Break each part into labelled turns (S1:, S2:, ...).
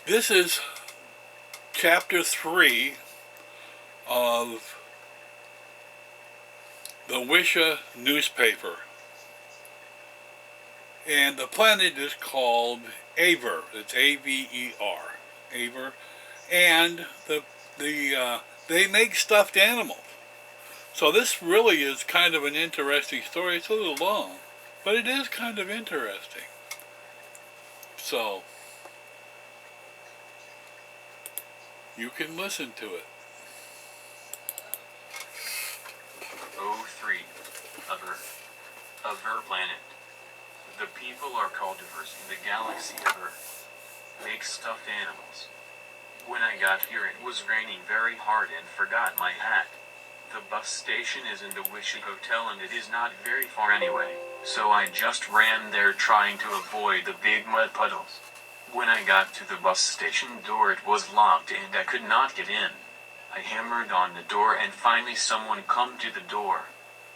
S1: This is chapter 3 of the Wisha newspaper. And the planet is called Aver. It's Aver. Aver. And they make stuffed animals. So this really is kind of an interesting story. It's a little long, but it is kind of interesting. So you can listen to it.
S2: O3. Aver planet. The people are cultivars in the galaxy of Earth. Make stuffed animals. When I got here it was raining very hard and forgot my hat. The bus station is in the Wisha Hotel and it is not very far anyway, so I just ran there trying to avoid the big mud puddles. When I got to the bus station door it was locked and I could not get in. I hammered on the door and finally someone come to the door.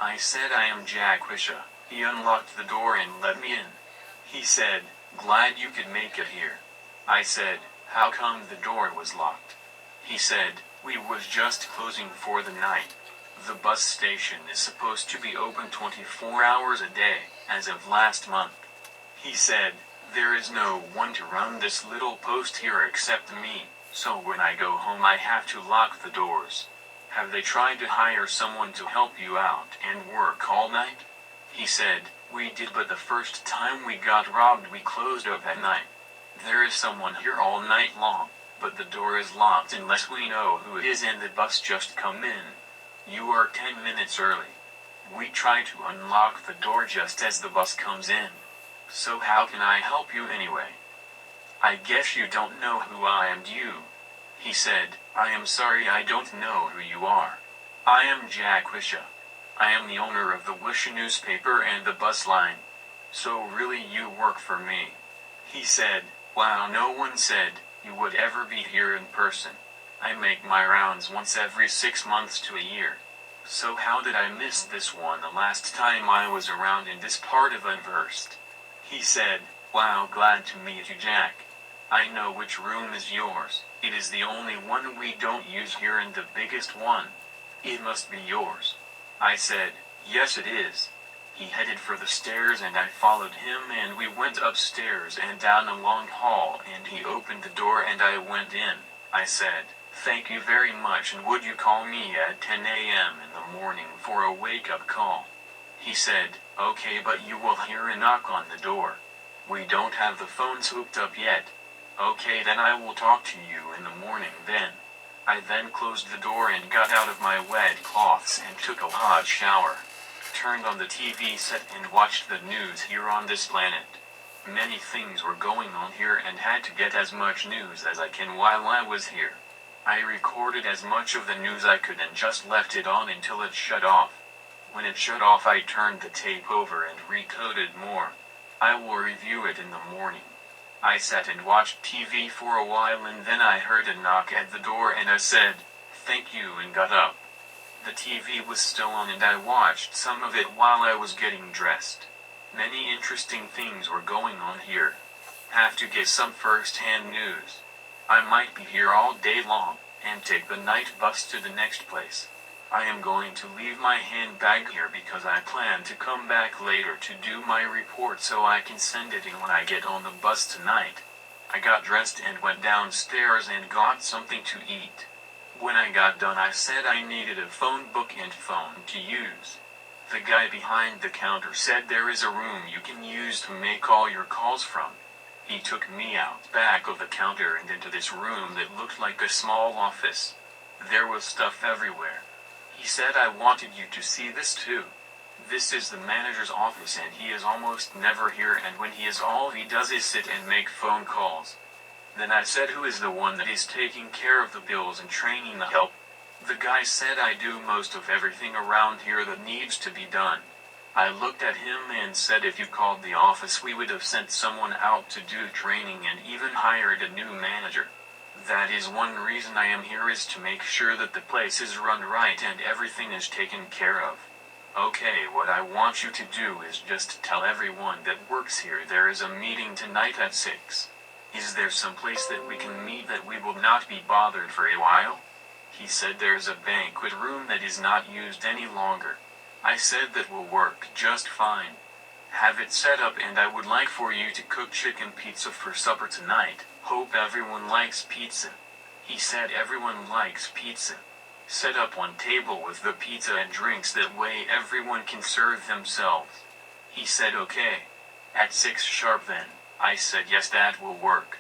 S2: I said I am Jack Wisha. He unlocked the door and let me in. He said, glad you could make it here. I said, how come the door was locked? He said, we was just closing for the night. The bus station is supposed to be open 24 hours a day, as of last month. He said, there is no one to run this little post here except me, so when I go home I have to lock the doors. Have they tried to hire someone to help you out and work all night? He said, we did, but the first time we got robbed we closed up at night. There is someone here all night long, but the door is locked unless we know who it is and the bus just come in. You are 10 minutes early. We try to unlock the door just as the bus comes in. So how can I help you anyway? I guess you don't know who I am, do you? He said, I am sorry, I don't know who you are. I am Jack Wisha. I am the owner of the Wisha newspaper and the bus line. So really you work for me? He said, wow, no one said you would ever be here in person. I make my rounds once every 6 months to a year. So how did I miss this one the last time I was around in this part of Averes? He said, wow, glad to meet you, Jack. I know which room is yours. It is the only one we don't use here and the biggest one. It must be yours. I said, yes it is. He headed for the stairs and I followed him and we went upstairs and down a long hall and he opened the door and I went in. I said, thank you very much, and would you call me at 10 a.m. in the morning for a wake-up call? He said, okay, but you will hear a knock on the door. We don't have the phones hooked up yet. Okay, then I will talk to you in the morning then. I then closed the door and got out of my wet cloths and took a hot shower. Turned on the TV set and watched the news here on this planet. Many things were going on here and had to get as much news as I can while I was here. I recorded as much of the news I could and just left it on until it shut off. When it shut off I turned the tape over and recoded more. I will review it in the morning. I sat and watched TV for a while and then I heard a knock at the door and I said, thank you, and got up. The TV was still on and I watched some of it while I was getting dressed. Many interesting things were going on here. Have to get some first-hand news. I might be here all day long, and take the night bus to the next place. I am going to leave my handbag here because I plan to come back later to do my report so I can send it in when I get on the bus tonight. I got dressed and went downstairs and got something to eat. When I got done I said I needed a phone book and phone to use. The guy behind the counter said there is a room you can use to make all your calls from. He took me out back of the counter and into this room that looked like a small office. There was stuff everywhere. He said I wanted you to see this too. This is the manager's office and he is almost never here, and when he is all he does is sit and make phone calls. Then I said, who is the one that is taking care of the bills and training the help? The guy said I do most of everything around here that needs to be done. I looked at him and said if you called the office we would have sent someone out to do training and even hired a new manager. That is one reason I am here, is to make sure that the place is run right and everything is taken care of. Okay, what I want you to do is just tell everyone that works here there is a meeting tonight at 6. Is there some place that we can meet that we will not be bothered for a while? He said there's a banquet room that is not used any longer. I said that will work just fine. Have it set up, and I would like for you to cook chicken pizza for supper tonight. Hope everyone likes pizza. He said everyone likes pizza. Set up one table with the pizza and drinks, that way everyone can serve themselves. He said okay. At 6 sharp then. I said yes, that will work.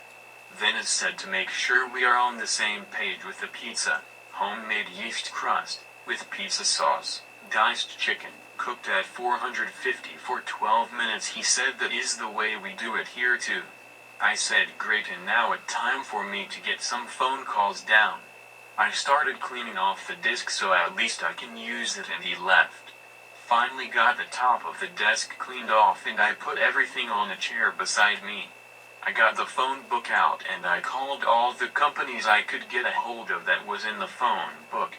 S2: Then it said to make sure we are on the same page with the pizza. Homemade yeast crust, with pizza sauce, diced chicken, cooked at 450 for 12 minutes. He said that is the way we do it here too. I said great, and now it's time for me to get some phone calls down. I started cleaning off the disk so at least I can use it, and he left. Finally got the top of the desk cleaned off, and I put everything on a chair beside me. I got the phone book out and I called all the companies I could get a hold of that was in the phone book.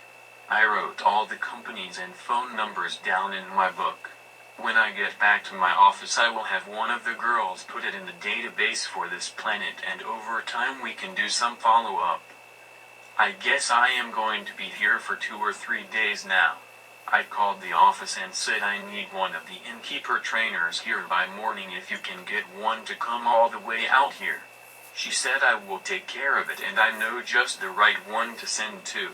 S2: I wrote all the companies and phone numbers down in my book. When I get back to my office, I will have one of the girls put it in the database for this planet, and over time we can do some follow-up. I guess I am going to be here for 2 or 3 days now. I called the office and said I need one of the innkeeper trainers here by morning, if you can get one to come all the way out here. She said I will take care of it, and I know just the right one to send to.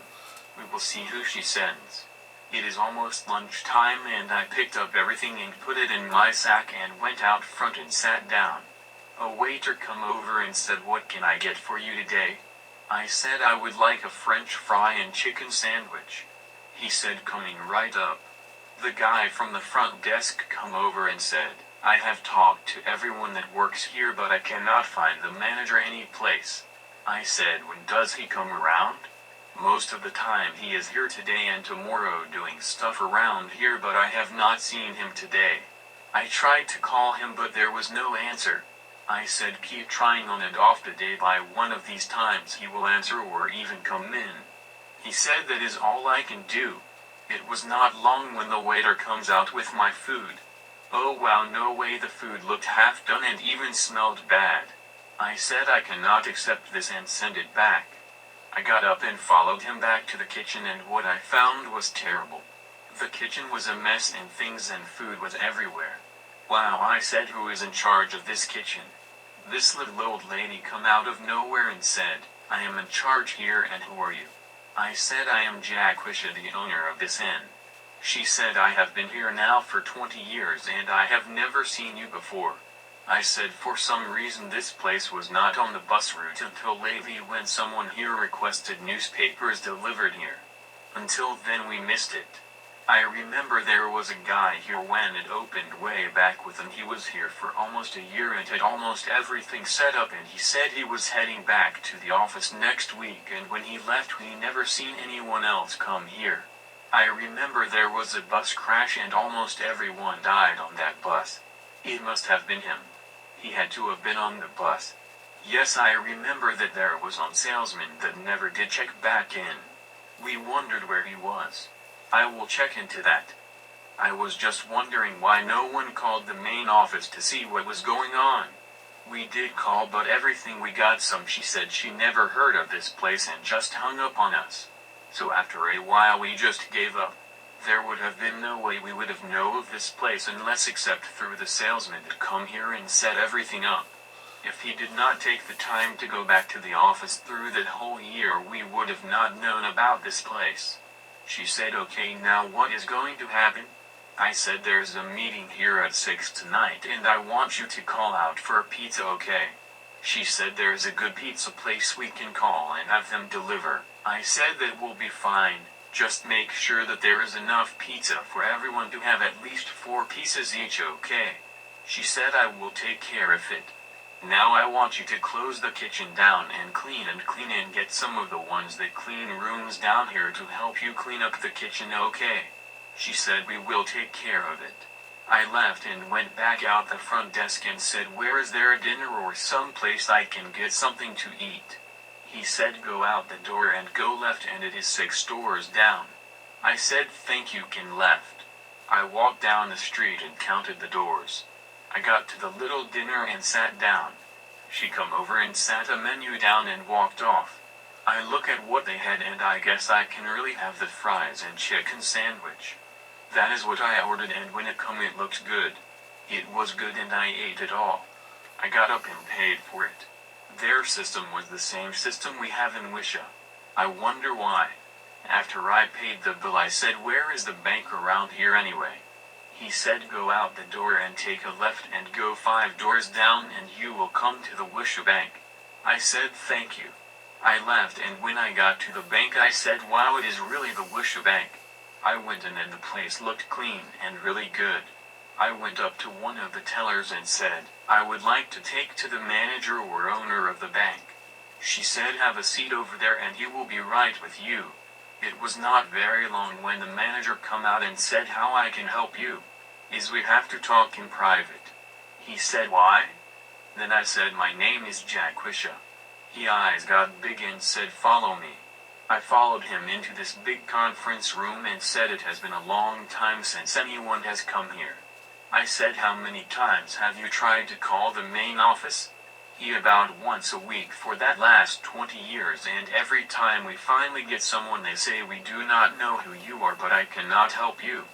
S2: We will see who she sends. It is almost lunchtime, and I picked up everything and put it in my sack and went out front and sat down. A waiter come over and said, "What can I get for you today?" I said I would like a French fry and chicken sandwich. He said, coming right up. The guy from the front desk come over and said, "I have talked to everyone that works here, but I cannot find the manager any place." I said, "When does he come around?" "Most of the time he is here today and tomorrow doing stuff around here, but I have not seen him today." I tried to call him, but there was no answer. I said, "Keep trying on and off today, by one of these times he will answer or even come in." He said that is all I can do. It was not long when the waiter comes out with my food. Oh wow, no way, the food looked half done and even smelled bad. I said I cannot accept this and send it back. I got up and followed him back to the kitchen, and what I found was terrible. The kitchen was a mess and things and food was everywhere. "Wow," I said, "who is in charge of this kitchen?" This little old lady come out of nowhere and said, "I am in charge here, and who are you?" I said, "I am Jack Wisha, the owner of this inn." She said, "I have been here now for 20 years and I have never seen you before." I said, "For some reason this place was not on the bus route until lately, when someone here requested newspapers delivered here. Until then we missed it. I remember there was a guy here when it opened way back with, and he was here for almost a year and had almost everything set up, and he said he was heading back to the office next week, and when he left we never seen anyone else come here. I remember there was a bus crash and almost everyone died on that bus. It must have been him. He had to have been on the bus. Yes, I remember that there was one salesman that never did check back in. We wondered where he was. I will check into that. I was just wondering why no one called the main office to see what was going on. We did call, but everything we got she said she never heard of this place and just hung up on us. So after a while we just gave up. There would have been no way we would have known of this place unless except through the salesman that come here and set everything up. If he did not take the time to go back to the office through that whole year, we would have not known about this place." She said, "Okay, now what is going to happen?" I said, "There's a meeting here at 6 tonight and I want you to call out for a pizza, okay?" She said, "There's a good pizza place we can call and have them deliver." I said, "That will be fine. Just make sure that there is enough pizza for everyone to have at least 4 pieces each, okay?" She said, "I will take care of it. Now I want you to close the kitchen down and clean and get some of the ones that clean rooms down here to help you clean up the kitchen, okay?" She said, "We will take care of it." I left and went back out the front desk and said, "Where is there a dinner or some place I can get something to eat?" He said, "Go out the door and go left and it is 6 doors down." I said, "Thank you, can left." I walked down the street and counted the doors. I got to the little dinner and sat down. She come over and sat a menu down and walked off. I look at what they had and I guess I can really have the fries and chicken sandwich. That is what I ordered, and when it come it looked good. It was good and I ate it all. I got up and paid for it. Their system was the same system we have in Wisha. I wonder why. After I paid the bill I said, where is the bank around here anyway? He said, go out the door and take a left and go 5 doors down and you will come to the Wisha bank. I said thank you. I left, and when I got to the bank I said, wow, it is really the Wisha bank. I went in and the place looked clean and really good. I went up to one of the tellers and said, I would like to take to the manager or owner of the bank. She said, have a seat over there and he will be right with you. It was not very long when the manager come out and said, how I can help you is we have to talk in private. He said, why? Then I said, my name is Jack Wisha. His eyes got big and said, follow me. I followed him into this big conference room and said, it has been a long time since anyone has come here. I said, how many times have you tried to call the main office? He, about once a week for that last 20 years, and every time we finally get someone they say, we do not know who you are but I cannot help you.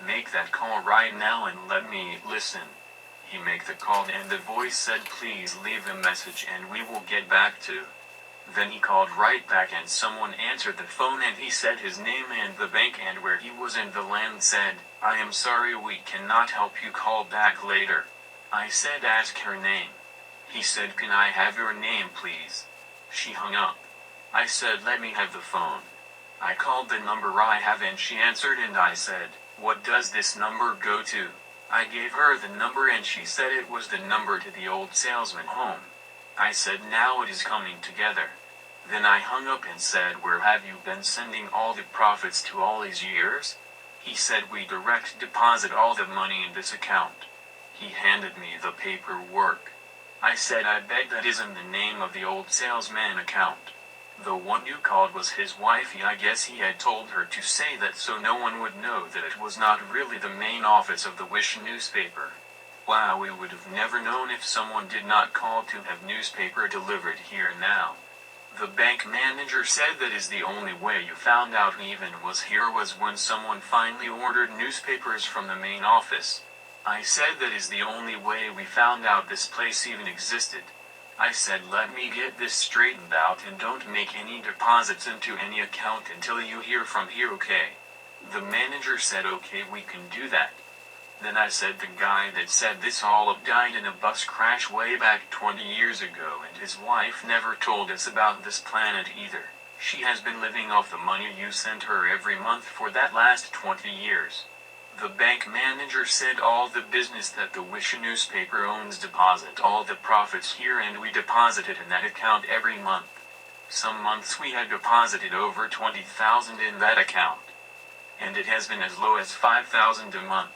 S2: Make that call right now and let me listen. He make the call and the voice said, please leave a message and we will get back to. Then he called right back and someone answered the phone and he said his name and the bank and where he was, and the land said, I am sorry, we cannot help you, call back later. I said, ask her name. He said, can I have your name please? She hung up. I said, let me have the phone. I called the number I have and she answered and I said, what does this number go to? I gave her the number and she said it was the number to the old salesman home. I said, now it is coming together. Then I hung up and said, where have you been sending all the profits to all these years? He said, we direct deposit all the money in this account. He handed me the paperwork. I said, I bet that isn't the name of the old salesman account. The one you called was his wifey. I guess he had told her to say that so no one would know that it was not really the main office of the Wish newspaper. Wow, we would have never known if someone did not call to have newspaper delivered here now. The bank manager said that is the only way you found out we even was here was when someone finally ordered newspapers from the main office. I said that is the only way we found out this place even existed. I said, let me get this straightened out and don't make any deposits into any account until you hear from here, okay? The manager said, okay, we can do that. Then I said, the guy that said this all up died in a bus crash way back 20 years ago, and his wife never told us about this planet either. She has been living off the money you sent her every month for that last 20 years. The bank manager said, all the business that the Wish newspaper owns deposit all the profits here and we deposit it in that account every month. Some months we had deposited over 20,000 in that account. And it has been as low as 5,000 a month.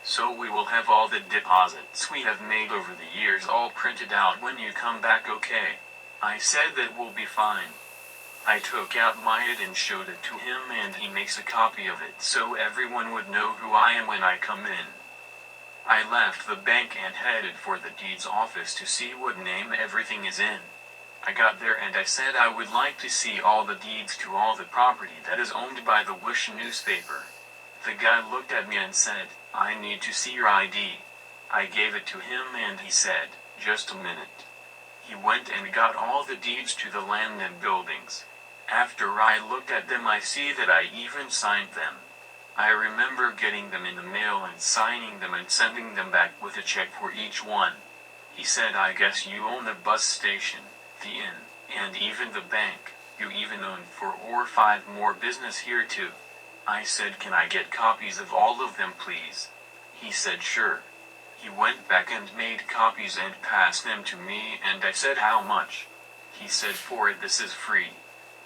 S2: So we will have all the deposits we have made over the years all printed out when you come back, okay? I said that will be fine. I took out my ID and showed it to him and he makes a copy of it so everyone would know who I am when I come in. I left the bank and headed for the deeds office to see what name everything is in. I got there and I said I would like to see all the deeds to all the property that is owned by the Wish newspaper. The guy looked at me and said, I need to see your ID. I gave it to him and he said, just a minute. He went and got all the deeds to the land and buildings. After I looked at them I see that I even signed them. I remember getting them in the mail and signing them and sending them back with a check for each one. He said, I guess you own the bus station, the inn, and even the bank. You even own 4 or 5 more business here too. I said, can I get copies of all of them please? He said, sure. He went back and made copies and passed them to me and I said, how much? He said, for it this is free.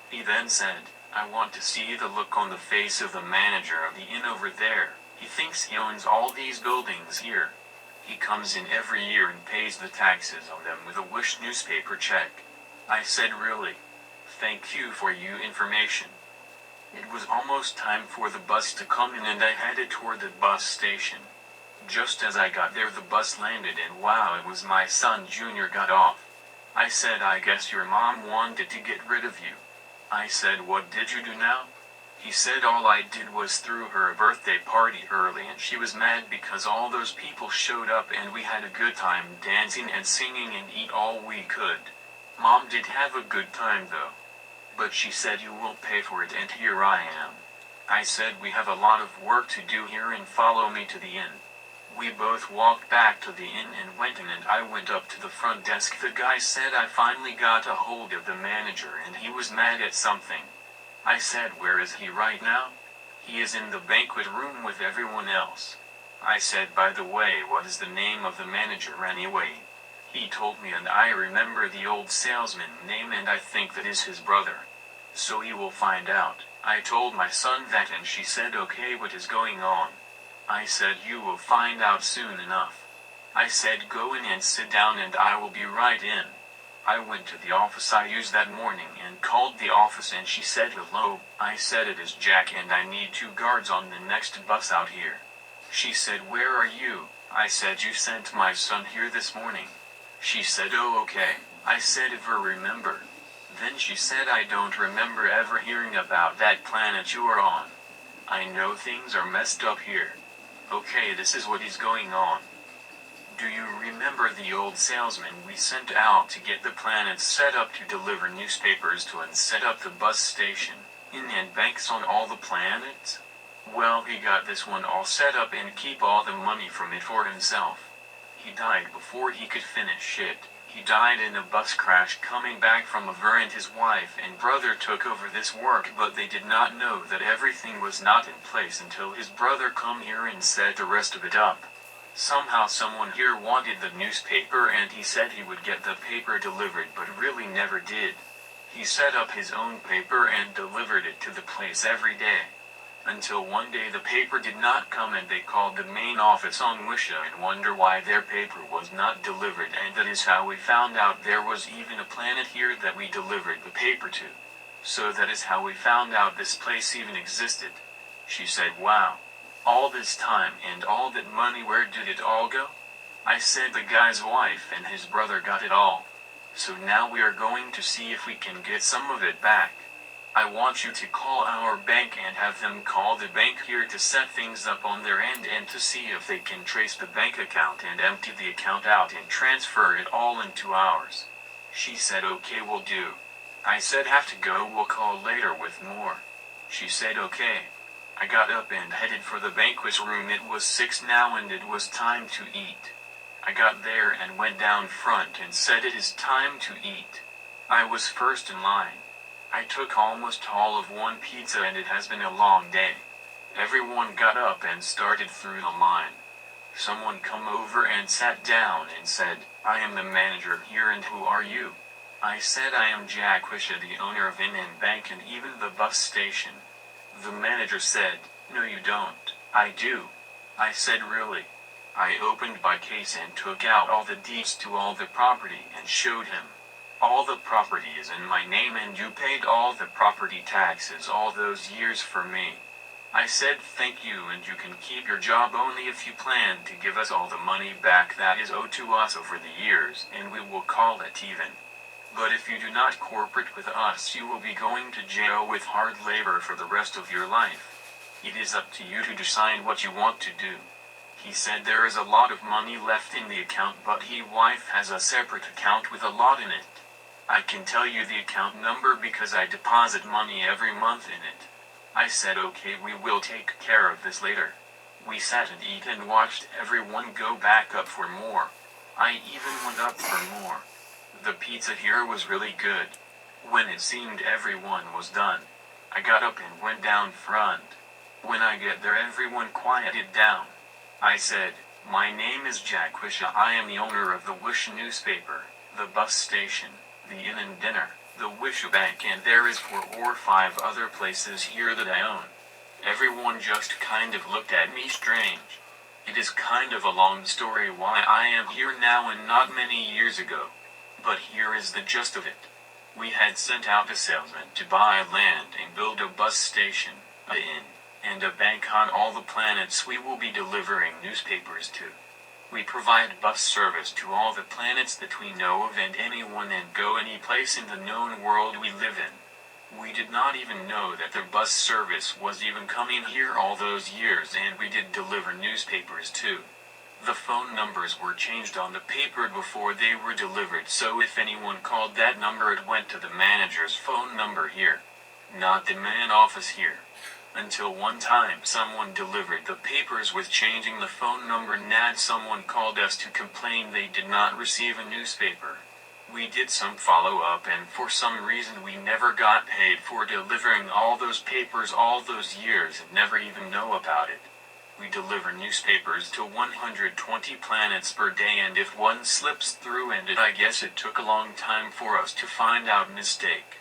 S2: He then said, I want to see the look on the face of the manager of the inn over there. He thinks he owns all these buildings here. He comes in every year and pays the taxes on them with a Wish newspaper check. I said, really? Thank you for your information. It was almost time for the bus to come in and I headed toward the bus station. Just as I got there the bus landed and wow, it was my son Junior got off. I said, I guess your mom wanted to get rid of you. I said, what did you do now? He said, all I did was threw her a birthday party early and she was mad because all those people showed up and we had a good time dancing and singing and eat all we could. Mom did have a good time though. But she said you will pay for it and here I am. I said we have a lot of work to do here and follow me to the inn. We both walked back to the inn and went in and I went up to the front desk. The guy said I finally got a hold of the manager and he was mad at something. I said, where is he right now? He is in the banquet room with everyone else. I said, by the way, what is the name of the manager anyway? He told me and I remember the old salesman's name and I think that is his brother. So he will find out. I told my son that and she said, okay, what is going on? I said, you will find out soon enough. I said, go in and sit down and I will be right in. I went to the office I used that morning and called the office and she said, hello. I said, it is Jack and I need 2 guards on the next bus out here. She said, where are you? I said, you sent my son here this morning. She said, oh okay. I said, Aver, remember? Then she said, I don't remember ever hearing about that planet you are on. I know things are messed up here. Okay, this is what is going on. Do you remember the old salesman we sent out to get the planets set up to deliver newspapers to and set up the bus station, in and banks on all the planets? Well, he got this one all set up and keep all the money from it for himself. He died before he could finish it. He died in a bus crash coming back from Aver and his wife and brother took over this work but they did not know that everything was not in place until his brother come here and set the rest of it up. Somehow someone here wanted the newspaper and he said he would get the paper delivered but really never did. He set up his own paper and delivered it to the place every day. Until one day the paper did not come and they called the main office on Wisha and wonder why their paper was not delivered and that is how we found out there was even a planet here that we delivered the paper to. So that is how we found out this place even existed. She said, wow. All this time and all that money, where did it all go? I said, the guy's wife and his brother got it all. So now we are going to see if we can get some of it back. I want you to call our bank and have them call the bank here to set things up on their end and to see if they can trace the bank account and empty the account out and transfer it all into ours. She said, okay, will do. I said, have to go, we'll call later with more. She said, okay. I got up and headed for the banquet room. It was 6 now and it was time to eat. I got there and went down front and said, it is time to eat. I was first in line. I took almost all of one pizza and it has been a long day. Everyone got up and started through the line. Someone come over and sat down and said, I am the manager here and who are you? I said, I am Jack Wisha, the owner of Inn and Bank and even the bus station. The manager said, no you don't. I do. I said, really? I opened my case and took out all the deeds to all the property and showed him. All the property is in my name and you paid all the property taxes all those years for me. I said, thank you, and you can keep your job only if you plan to give us all the money back that is owed to us over the years and we will call it even. But if you do not cooperate with us, you will be going to jail with hard labor for the rest of your life. It is up to you to decide what you want to do. He said, there is a lot of money left in the account but his wife has a separate account with a lot in it. I can tell you the account number because I deposit money every month in it. I said, okay, we will take care of this later. We sat and ate and watched everyone go back up for more. I even went up for more. The pizza here was really good. When it seemed everyone was done, I got up and went down front. When I get there, everyone quieted down. I said, my name is Jack Wisha. I am the owner of the Wisha newspaper, the bus station, the inn and dinner, the Wisha bank, and there is 4 or 5 other places here that I own. Everyone just kind of looked at me strange. It is kind of a long story why I am here now and not many years ago. But here is the gist of it. We had sent out a salesman to buy land and build a bus station, an inn, and a bank on all the planets we will be delivering newspapers to. We provide bus service to all the planets that we know of and anyone and go any place in the known world we live in. We did not even know that the bus service was even coming here all those years, and we did deliver newspapers too. The phone numbers were changed on the paper before they were delivered, so if anyone called that number it went to the manager's phone number here, not the main office here. Until one time someone delivered the papers with changing the phone number, and someone called us to complain they did not receive a newspaper. We did some follow-up, and for some reason we never got paid for delivering all those papers all those years and never even know about it. We deliver newspapers to 120 planets per day, and if one slips through and I guess it took a long time for us to find out mistake.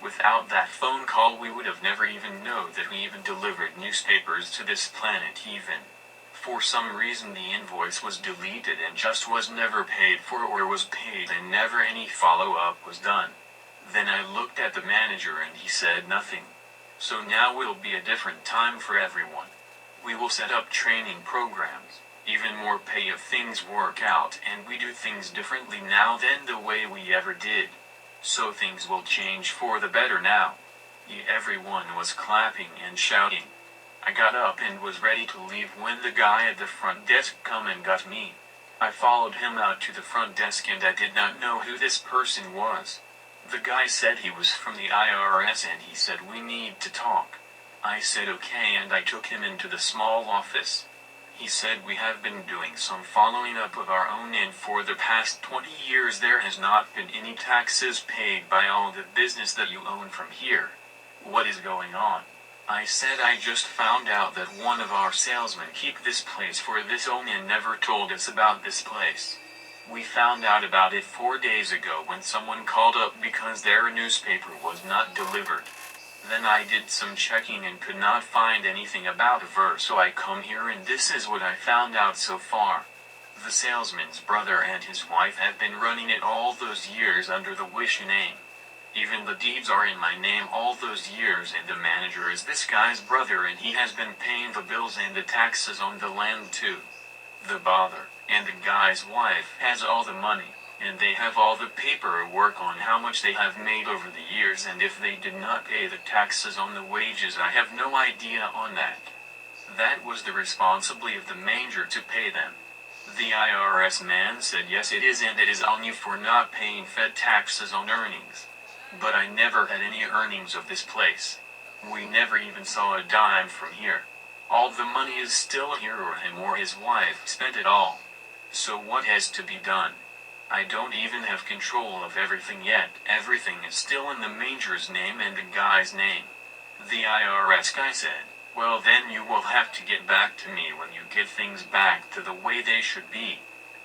S2: Without that phone call we would have never even know that we even delivered newspapers to this planet even. For some reason the invoice was deleted and just was never paid for, or was paid and never any follow-up was done. Then I looked at the manager and he said nothing. So now it'll be a different time for everyone. We will set up training programs, even more pay if things work out, and we do things differently now than the way we ever did. So things will change for the better now. Everyone was clapping and shouting. I got up and was ready to leave when the guy at the front desk come and got me. I followed him out to the front desk and I did not know who this person was. The guy said he was from the IRS and he said we need to talk. I said okay, and I took him into the small office. He said we have been doing some following up of our own, and for the past 20 years there has not been any taxes paid by all the business that you own from here. What is going on? I said I just found out that one of our salesmen keep this place for this only and never told us about this place. We found out about it 4 days ago when someone called up because their newspaper was not delivered. Then I did some checking and could not find anything about Aver, so I come here and this is what I found out so far. The salesman's brother and his wife have been running it all those years under the Wisha name. Even the deeds are in my name all those years, and the manager is this guy's brother and he has been paying the bills and the taxes on the land too. The bother, and the guy's wife has all the money, and they have all the paperwork on how much they have made over the years, and if they did not pay the taxes on the wages I have no idea on that. That was the responsibility of the manager to pay them. The IRS man said yes it is, and it is on you for not paying Fed taxes on earnings. But I never had any earnings of this place. We never even saw a dime from here. All the money is still here, or him or his wife spent it all. So what has to be done? I don't even have control of everything yet. Everything is still in the manager's name and the guy's name. The IRS guy said, well then you will have to get back to me when you get things back to the way they should be.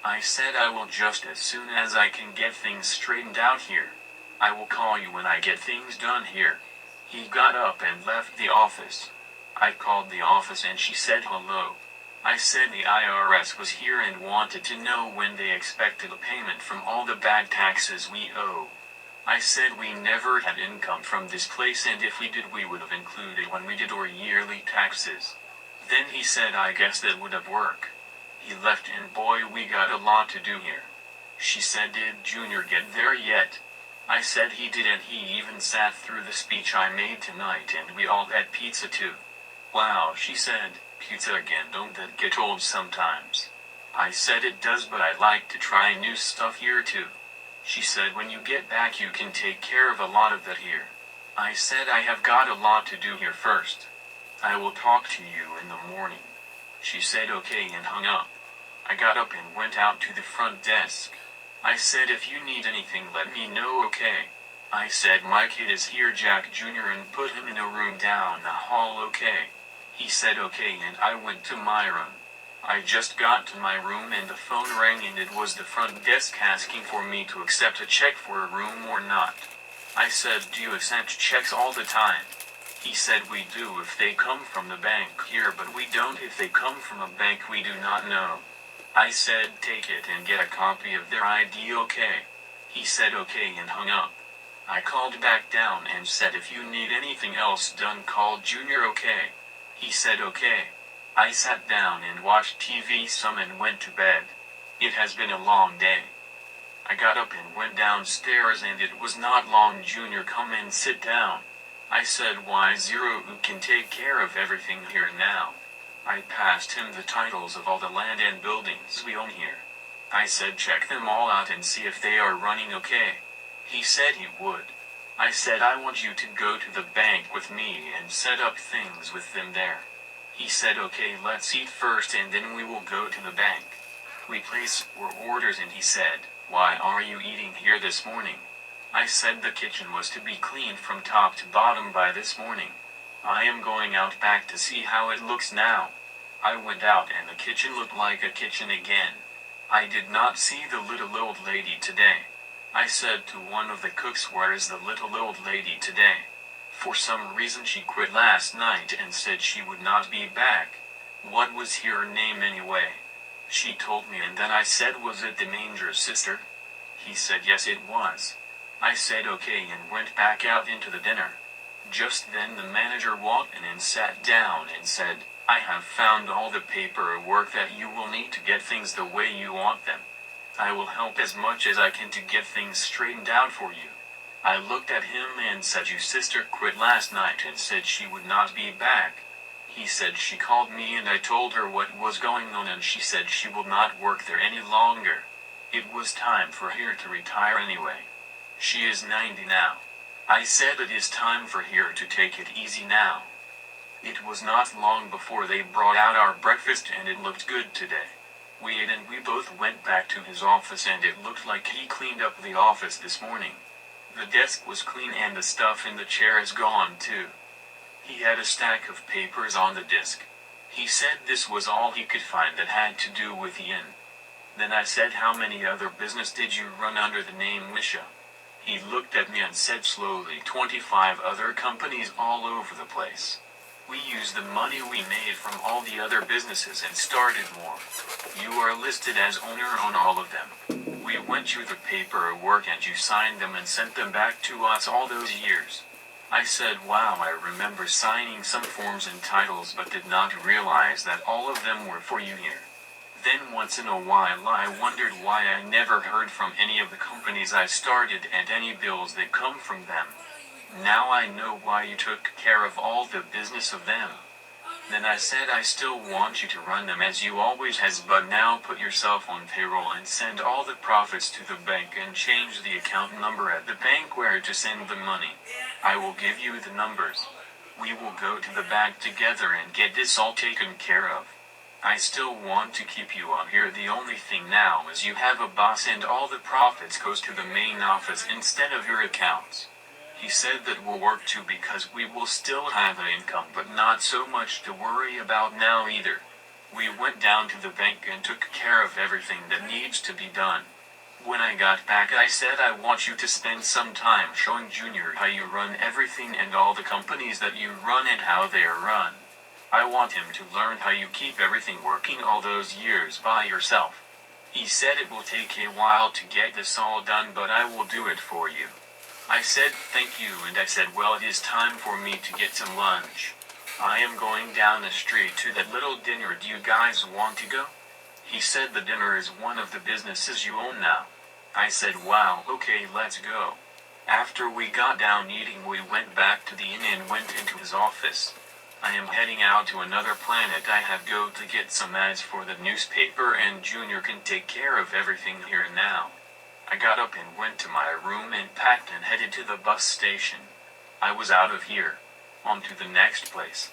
S2: I said I will just as soon as I can get things straightened out here. I will call you when I get things done here. He got up and left the office. I called the office and she said hello. I said the IRS was here and wanted to know when they expected a payment from all the bad taxes we owe. I said we never had income from this place, and if we did we would have included when we did our yearly taxes. Then he said I guess that would have worked. He left and boy we got a lot to do here. She said did Junior get there yet? I said he did, and he even sat through the speech I made tonight, and we all had pizza too. Wow, she said, pizza again, don't that get old sometimes? I said it does, but I like to try new stuff here too. She said when you get back you can take care of a lot of that here. I said I have got a lot to do here first. I will talk to you in the morning. She said okay and hung up. I got up and went out to the front desk. I said if you need anything let me know, okay? I said my kid is here, Jack Jr., and put him in a room down the hall, okay? He said okay, and I went to my room. I just got to my room and the phone rang, and it was the front desk asking for me to accept a check for a room or not. I said do you accept checks all the time? He said we do if they come from the bank here, but we don't if they come from a bank we do not know. I said take it and get a copy of their ID, okay? He said okay and hung up. I called back down and said if you need anything else done call Junior, okay? He said okay. I sat down and watched TV some and went to bed. It has been a long day. I got up and went downstairs, and it was not long. Junior, come and sit down. I said, why? Zero, who can take care of everything here now? I passed him the titles of all the land and buildings we own here. I said, check them all out and see if they are running okay. He said he would. I said, I want you to go to the bank with me and set up things with them there. He said, okay, let's eat first and then we will go to the bank. We placed our orders and he said, why are you eating here this morning? I said the kitchen was to be cleaned from top to bottom by this morning. I am going out back to see how it looks now. I went out and the kitchen looked like a kitchen again. I did not see the little old lady today. I said to one of the cooks, where is the little old lady today? For some reason she quit last night and said she would not be back. What was her name anyway? She told me, and then I said, was it the manger's sister? He said yes it was. I said okay and went back out into the dinner. Just then the manager walked in and sat down and said, I have found all the paperwork that you will need to get things the way you want them. I will help as much as I can to get things straightened out for you. I looked at him and said, your sister quit last night and said she would not be back. He said she called me and I told her what was going on and she said she will not work there any longer. It was time for her to retire anyway. She is 90 now. I said it is time for her to take it easy now. It was not long before they brought out our breakfast and it looked good today. We ate and we both went back to his office and it looked like he cleaned up the office this morning. The desk was clean and the stuff in the chair is gone too. He had a stack of papers on the desk. He said this was all he could find that had to do with the inn. Then I said, how many other business did you run under the name Wisha? He looked at me and said slowly, 25 other companies all over the place. We used the money we made from all the other businesses and started more. You are listed as owner on all of them. We went through the paperwork and you signed them and sent them back to us all those years. I said, wow, I remember signing some forms and titles but did not realize that all of them were for you here. Then once in a while I wondered why I never heard from any of the companies I started and any bills that come from them. Now I know why you took care of all the business of them. Then I said, I still want you to run them as you always has, but now put yourself on payroll and send all the profits to the bank and change the account number at the bank where to send the money. I will give you the numbers. We will go to the bank together and get this all taken care of. I still want to keep you on here. The only thing now is you have a boss and all the profits goes to the main office instead of your accounts. He said that will work too because we will still have an income but not so much to worry about now either. We went down to the bank and took care of everything that needs to be done. When I got back I said, I want you to spend some time showing Junior how you run everything and all the companies that you run and how they are run. I want him to learn how you keep everything working all those years by yourself. He said it will take a while to get this all done but I will do it for you. I said thank you and I said, well, it is time for me to get some lunch. I am going down the street to that little dinner. Do you guys want to go? He said the dinner is one of the businesses you own now. I said, wow, okay, let's go. After we got down eating we went back to the inn and went into his office. I am heading out to another planet. I have go to get some ads for the newspaper and Junior can take care of everything here now. I got up and went to my room and packed and headed to the bus station. I was out of here. On to the next place.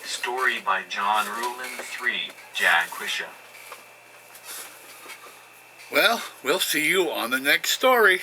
S2: Story by John Ruland 3, Jack Wisha.
S1: Well, we'll see you on the next story.